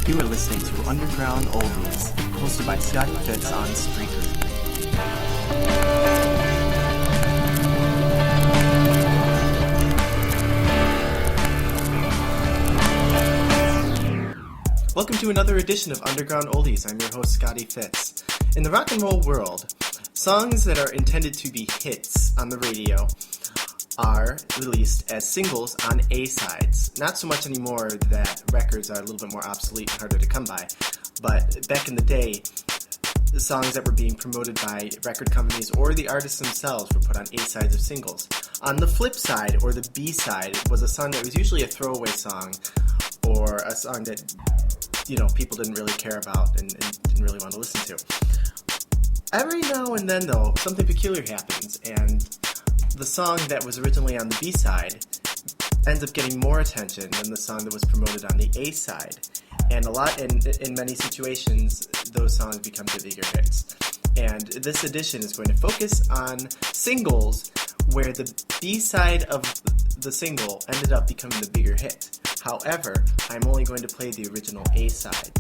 You are listening to Underground Oldies, hosted by Scotty Fitz on Spreaker. Welcome to another edition of Underground Oldies. I'm your host, Scotty Fitz. In the rock and roll world, songs that are intended to be hits on the radio are released as singles on A-sides. Not so much anymore that records are a little bit more obsolete and harder to come by, but back in the day, the songs that were being promoted by record companies or the artists themselves were put on A-sides of singles. On the flip side, or the B-side, was a song that was usually a throwaway song, or a song that, people didn't really care about and didn't really want to listen to. Every now and then, though, something peculiar happens, and the song that was originally on the B-side ends up getting more attention than the song that was promoted on the A-side. And in many situations, those songs become the bigger hits. And this edition is going to focus on singles where the B-side of the single ended up becoming the bigger hit. However, I'm only going to play the original A-side.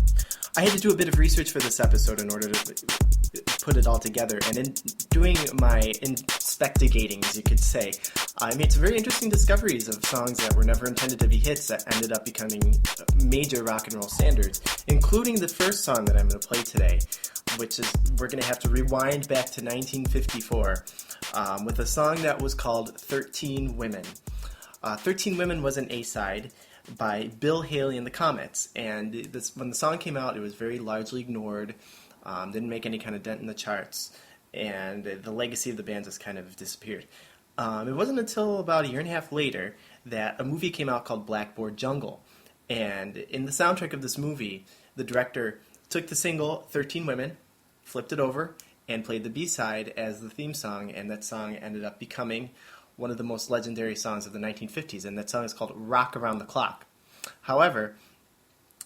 I had to do a bit of research for this episode in order to put it all together, and in doing my inspectigating, as you could say, I made some very interesting discoveries of songs that were never intended to be hits that ended up becoming major rock and roll standards, including the first song that I'm going to play today, which is, we're going to have to rewind back to 1954 with a song that was called 13 Women. 13 Women was an A-side by Bill Haley and the Comets, and when the song came out, it was very largely ignored, didn't make any kind of dent in the charts, and the legacy of the band just kind of disappeared. It wasn't until about a year and a half later that a movie came out called Blackboard Jungle, and in the soundtrack of this movie, the director took the single 13 Women, flipped it over, and played the B-side as the theme song, and that song ended up becoming one of the most legendary songs of the 1950s, and that song is called Rock Around the Clock. However,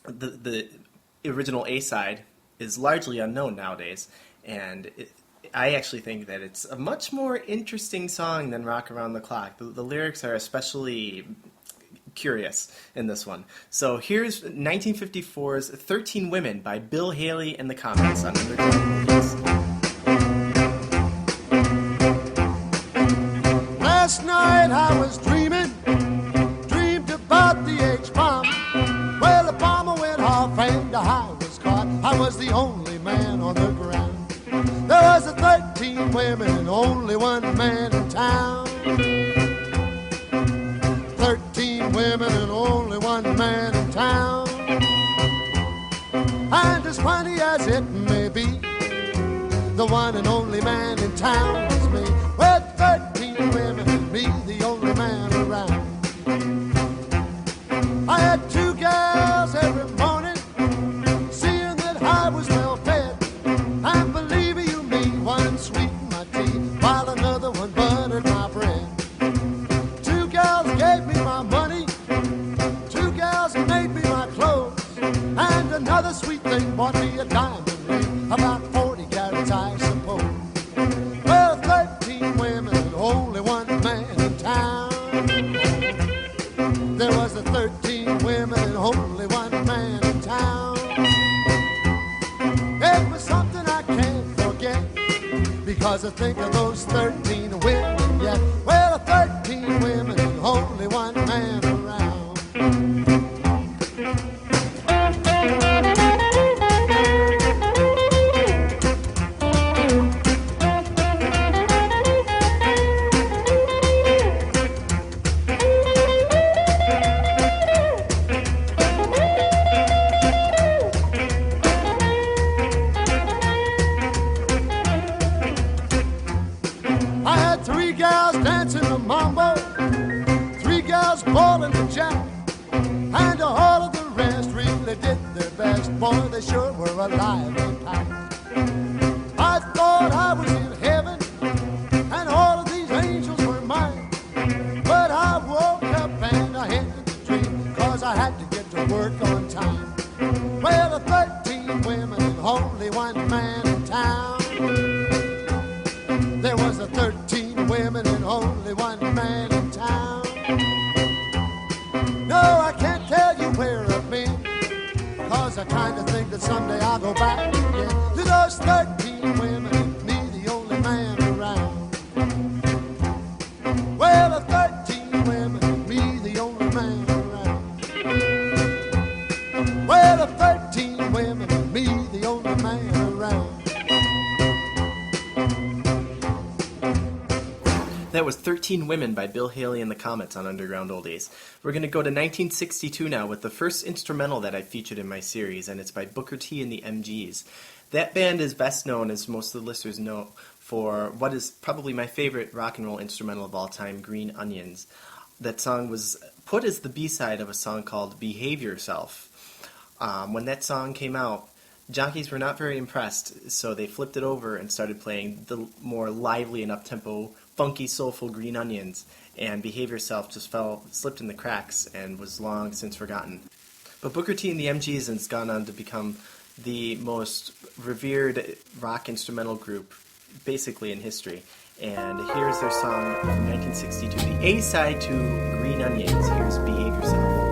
the original A-side is largely unknown nowadays, and I actually think that it's a much more interesting song than Rock Around the Clock. The lyrics are especially curious in this one. So here's 1954's 13 Women by Bill Haley and the Comets on Underground Oldies. Last night I was dreamed about the H-bomb. Well, the bomber went off and I was caught. I was the only man on the ground. There was 13 women and only one man in town. 13 women and only one man in town. And as funny as it may be, the one and only man in town is me. Well, 13 women and me, the only man around. I had two gals every morning, seeing that I was well fed. And believe you me, one sweetened my tea, while another one buttered my bread. Two gals gave me my money, two gals made me my clothes, and another sweet thing bought me a diamond ring, about 40 carats I suppose. Well, 13 women and only one man in town. There was 13 women and only one man in town. It was something I can't forget, because I think of those 13 women yet. Well, 13 women and only one man around. Ballin' the jack, and all of the rest really did their best. Boy, they sure were alive and packed. I thought I was in heaven, and all of these angels were mine. But I woke up and I had to dream, 'cause I had to get to work on time. Well, 13 women and only one man in town. There was 13 women and only one man in town. No, I can't tell you where I've been, 'cause I kinda think that someday I'll go back again to those 13 women and me, the only man around. Well, the 13 women and me, the only man around. Well, the 13 women and me, the only man around. That was 13 Women by Bill Haley and the Comets on Underground Oldies. We're going to go to 1962 now with the first instrumental that I featured in my series, and it's by Booker T and the MGs. That band is best known, as most of the listeners know, for what is probably my favorite rock and roll instrumental of all time, Green Onions. That song was put as the B-side of a song called Behave Yourself. When that song came out, jockeys were not very impressed, so they flipped it over and started playing the more lively and up-tempo, funky, soulful Green Onions, and Behave Yourself just slipped in the cracks and was long since forgotten. But Booker T and the MGs has gone on to become the most revered rock instrumental group basically in history. And here's their song from 1962, the A-side to Green Onions. Here's Behave Yourself.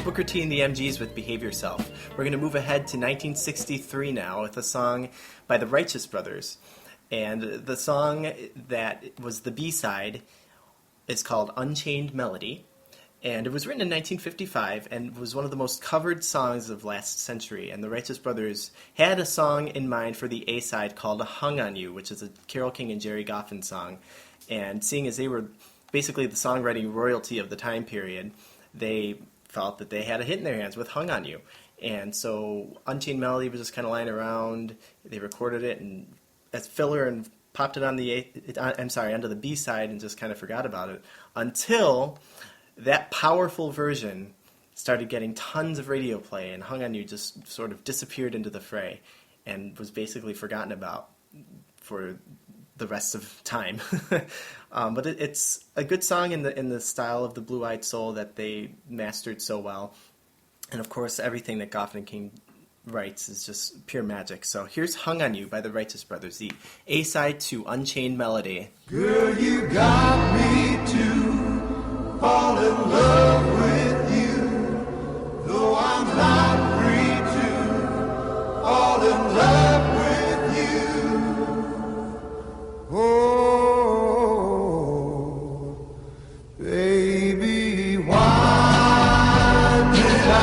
Booker T and the MGs with Behave Yourself. We're going to move ahead to 1963 now with a song by the Righteous Brothers. And the song that was the B-side is called Unchained Melody. And it was written in 1955 and was one of the most covered songs of last century. And the Righteous Brothers had a song in mind for the A-side called Hung on You, which is a Carole King and Jerry Goffin song. And seeing as they were basically the songwriting royalty of the time period, they felt that they had a hit in their hands with Hung on You. And so Unchained Melody was just kind of lying around. They recorded it and as filler and popped it on onto the B-side and just kind of forgot about it until that powerful version started getting tons of radio play, and Hung on You just sort of disappeared into the fray and was basically forgotten about for the rest of time. But it's a good song in the style of the Blue-Eyed Soul that they mastered so well. And of course, everything that Goffin and King writes is just pure magic. So here's Hung on You by the Righteous Brothers, the A-side to Unchained Melody. Girl, you got me to fall in love with you, though I'm not free to fall in love with you. Oh, baby, why did I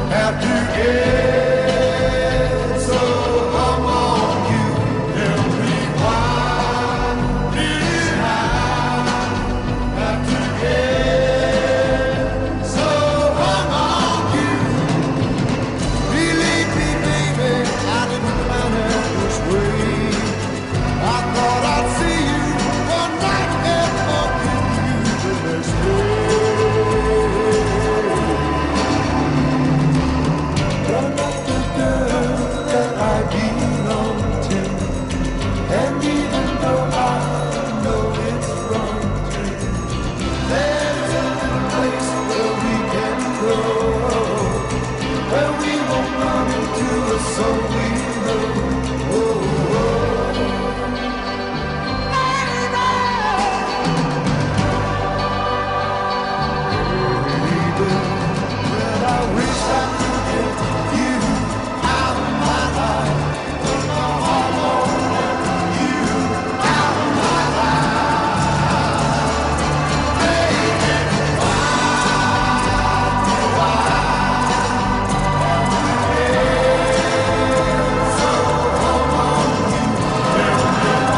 have to get so hung on you? Tell me why did I have to get so hung on you? Believe me, baby, I didn't plan it this way. I thought I'd see you one night and forget you the next day. You're not the girl that I belong to, and even though I know it's wrong to, there's a little place where we can go, where we won't run into a soul we know. Oh, oh. Baby, well, I wish I could get you out of my life. Put my heart on it, you out of my life. Baby, why do so hung on you? Tell me why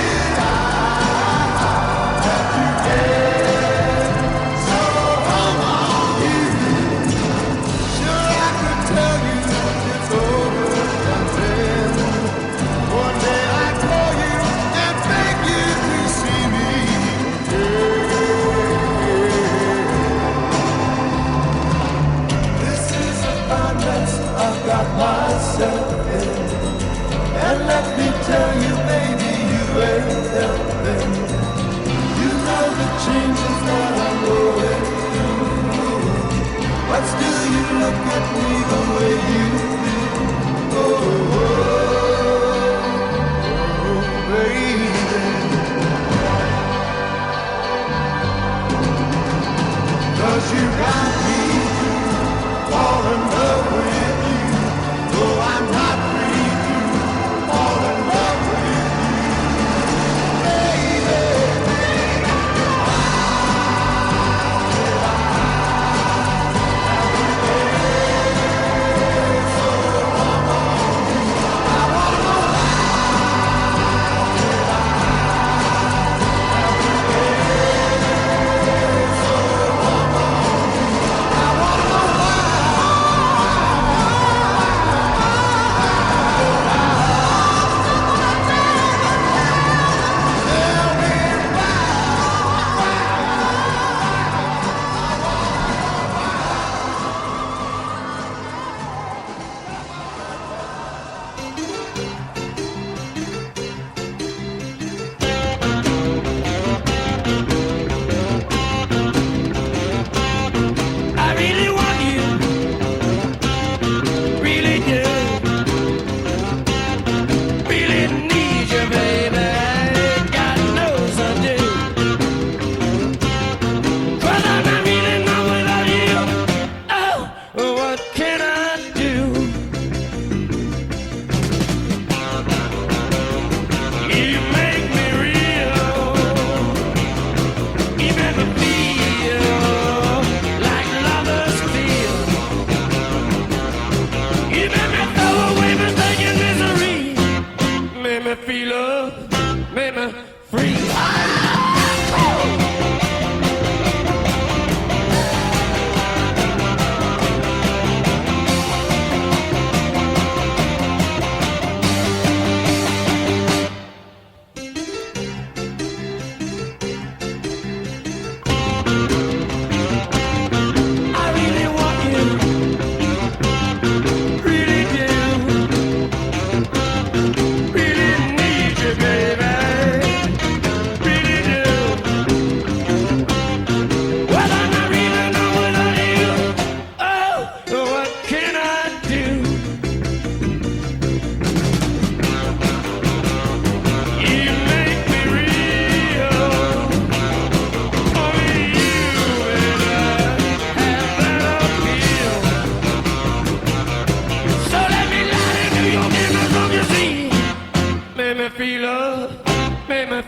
did I have to get so hung on you? Sure, I could tell you it's over and then one day I'd call you and beg you to see me again. This is a fine mess I've got myself in, and let me tell you, baby, you ain't helping. You know the changes that I'm going through, but still you look at me the way you do. Oh, baby, 'cause you got me to fall in love with you, though I'm not free to fall in love with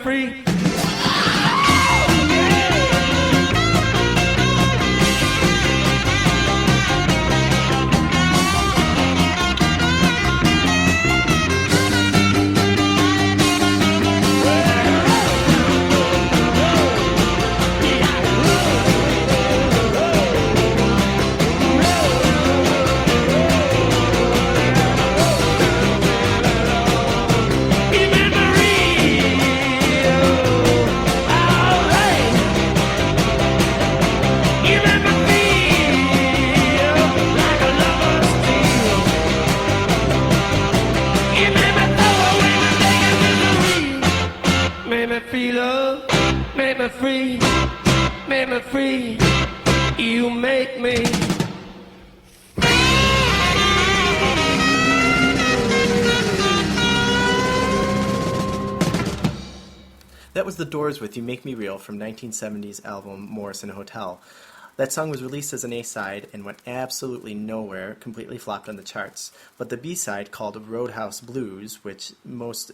free. Make me free, make me free, you make me. That was The Doors with You Make Me Real from 1970's album Morrison Hotel. That song was released as an A-side and went absolutely nowhere, completely flopped on the charts. But the B-side, called Roadhouse Blues, which most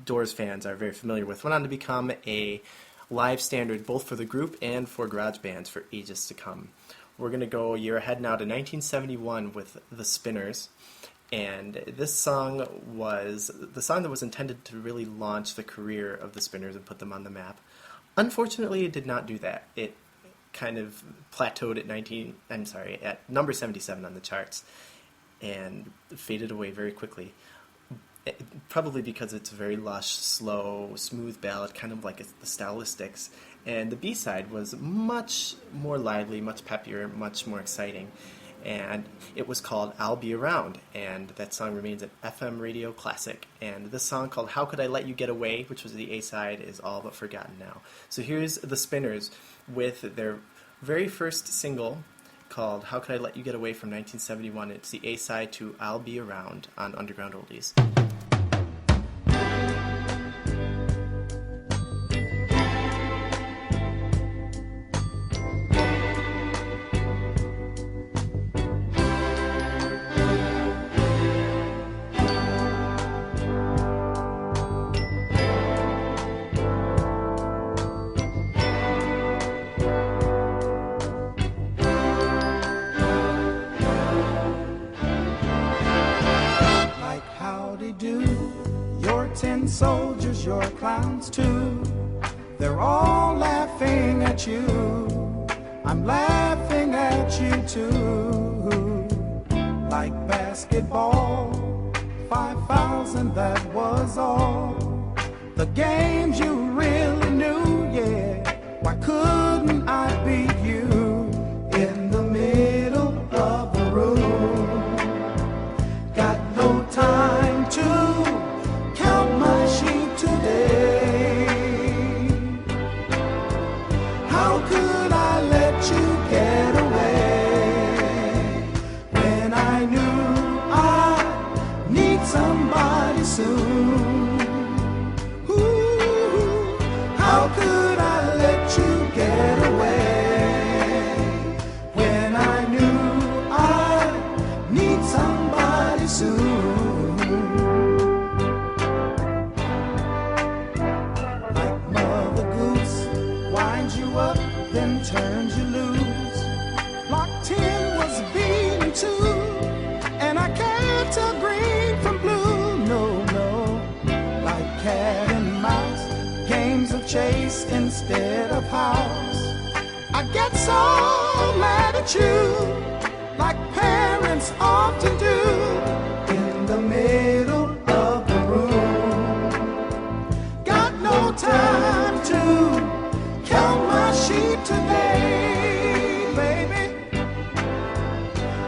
Doors fans are very familiar with, went on to become a live standard both for the group and for garage bands for ages to come. We're going to go a year ahead now to 1971 with The Spinners, and this song was the song that was intended to really launch the career of the Spinners and put them on the map. Unfortunately, it did not do that. It kind of plateaued at number 77 on the charts and faded away very quickly. Probably because it's a very lush, slow, smooth ballad, kind of like the Stylistics. And the B-side was much more lively, much peppier, much more exciting. And it was called I'll Be Around, and that song remains an FM radio classic. And this song called How Could I Let You Get Away, which was the A-side, is all but forgotten now. So here's the Spinners with their very first single called How Could I Let You Get Away from 1971. It's the A-side to I'll Be Around on Underground Oldies. Soldiers, your clowns too, they're all laughing at you. I'm laughing at you too. Like basketball, 5,000, that was all. The games you really knew, yeah. Why couldn't I beat you in the middle of the room? Got no time to count my sheep today. How could I let you get away when I knew I need somebody soon? Ooh, how could I let you get away when I knew I need somebody soon? Then turns you loose. Block 10 was beaten too, and I can't tell green from blue. No, no, like cat and mouse, games of chase instead of house. I get so mad at you, like parents often do, in the middle of the room. Got no time to count my sheep today, baby.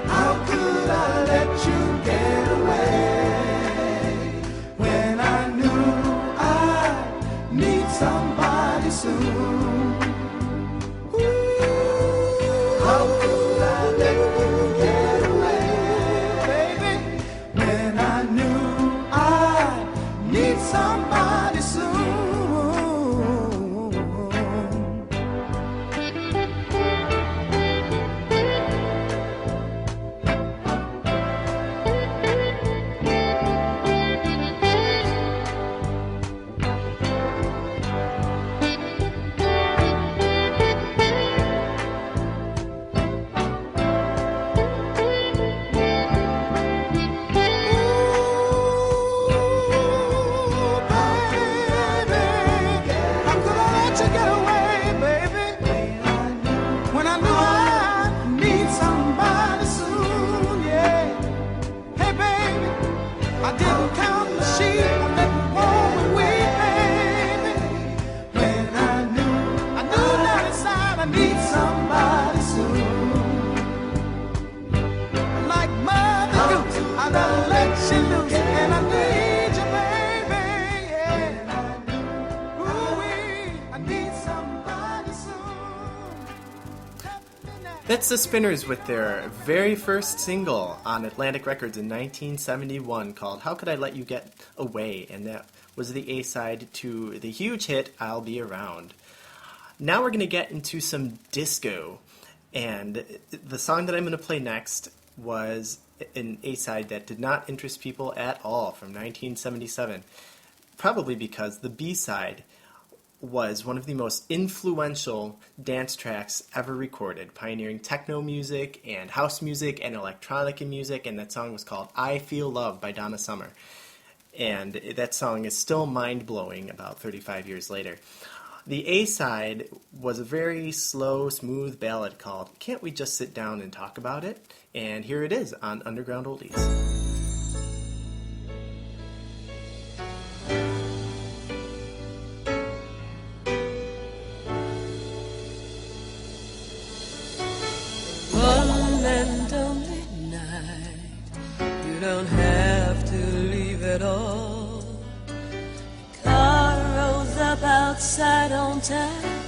How could I let you get away when I knew I need somebody soon? Ooh, how could I let That's the Spinners with their very first single on Atlantic Records in 1971 called How Could I Let You Get Away? And that was the A-side to the huge hit I'll Be Around. Now we're going to get into some disco. And the song that I'm going to play next was an A-side that did not interest people at all from 1977. Probably because the B-side was one of the most influential dance tracks ever recorded, pioneering techno music and house music and electronic music, and that song was called I Feel Love by Donna Summer. And that song is still mind-blowing about 35 years later. The A-side was a very slow, smooth ballad called Can't We Just Sit Down and Talk About It? And here it is on Underground Oldies. And only night, you don't have to leave at all. The car rolls up outside on time,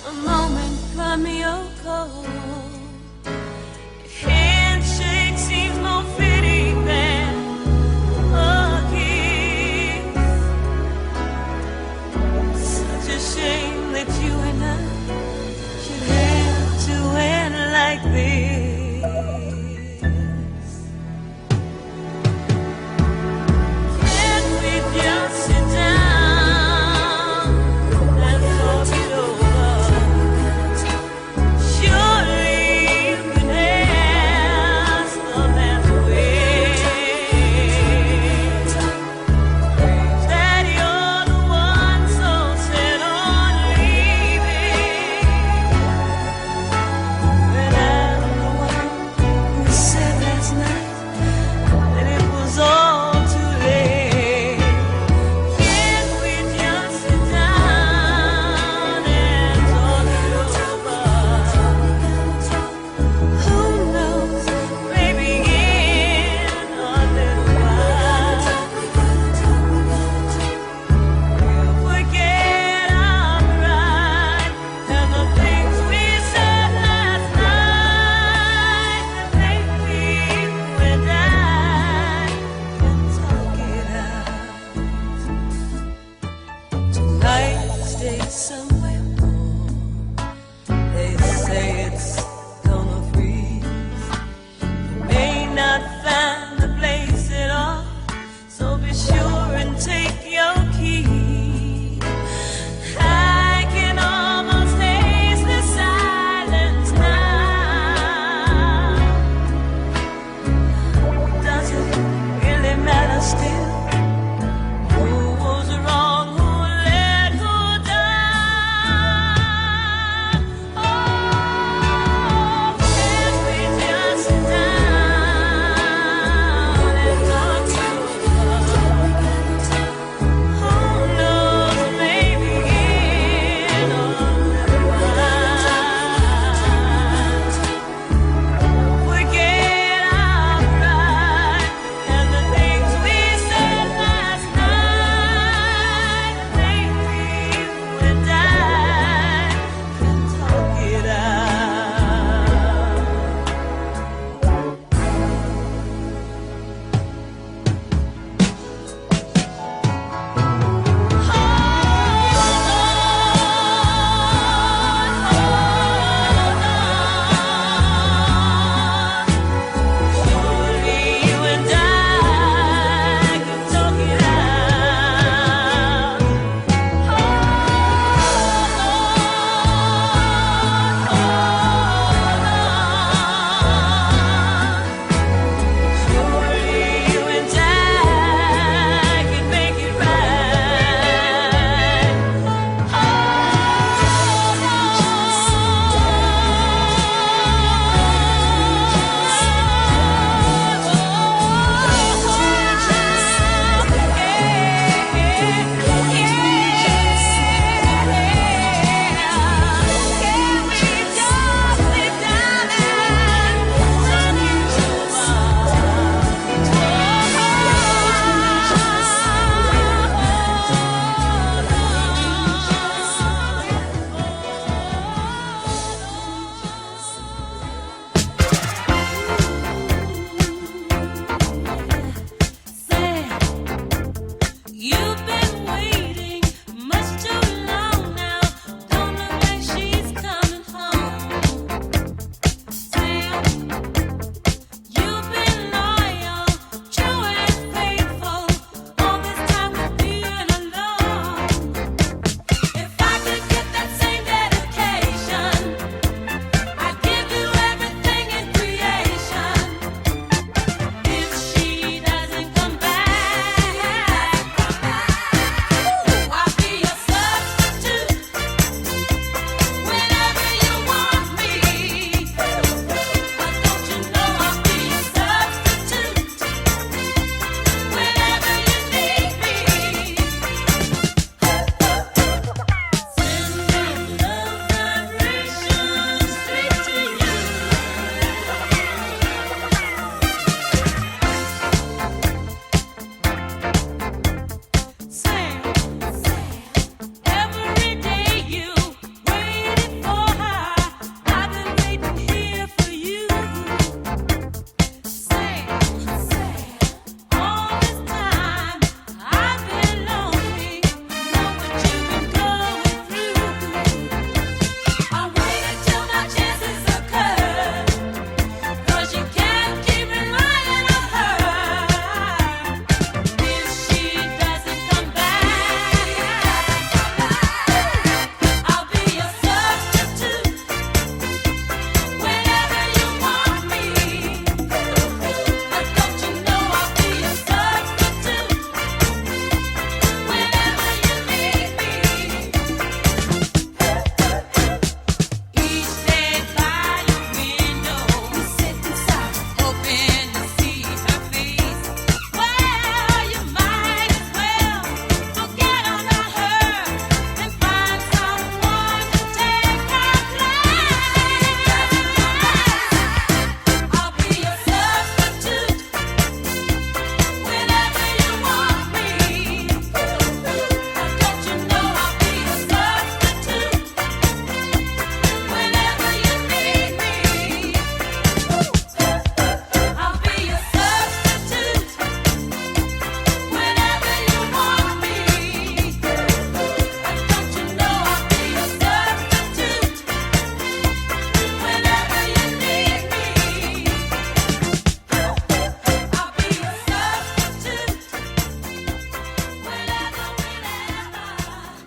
a moment from your call. Your handshake seems more fitting than a kiss. Such a shame that you and I should have to end like this.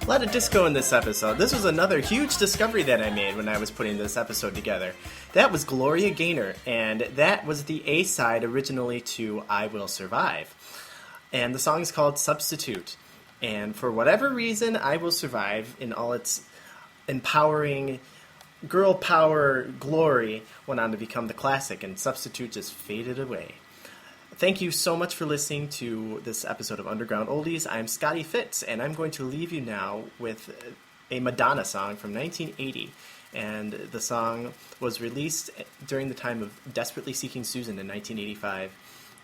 A lot of disco in this episode. This was another huge discovery that I made when I was putting this episode together. That was Gloria Gaynor, and that was the A-side originally to I Will Survive. And the song is called Substitute. And for whatever reason, I Will Survive, in all its empowering girl power glory, went on to become the classic, and Substitute just faded away. Thank you so much for listening to this episode of Underground Oldies. I'm Scotty Fitz, and I'm going to leave you now with a Madonna song from 1980. And the song was released during the time of Desperately Seeking Susan in 1985,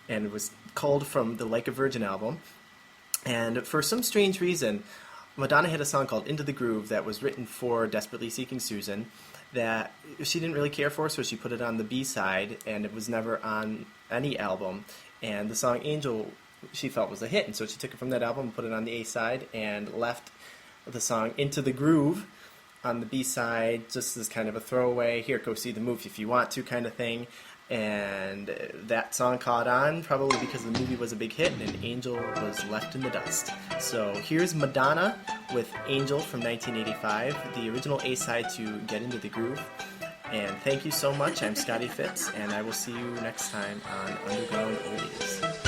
and it was culled from the Like a Virgin album. And for some strange reason, Madonna had a song called Into the Groove that was written for Desperately Seeking Susan that she didn't really care for, so she put it on the B-side, and it was never on any album. And the song Angel she felt was a hit, and so she took it from that album and put it on the A-side and left the song Into the Groove on the B-side just as kind of a throwaway, here, go see the movie if you want to kind of thing. And that song caught on, probably because the movie was a big hit and Angel was left in the dust. So here's Madonna with Angel from 1985, the original A-side to Get Into the Groove. And thank you so much. I'm Scotty Fitz, and I will see you next time on Underground Oldies.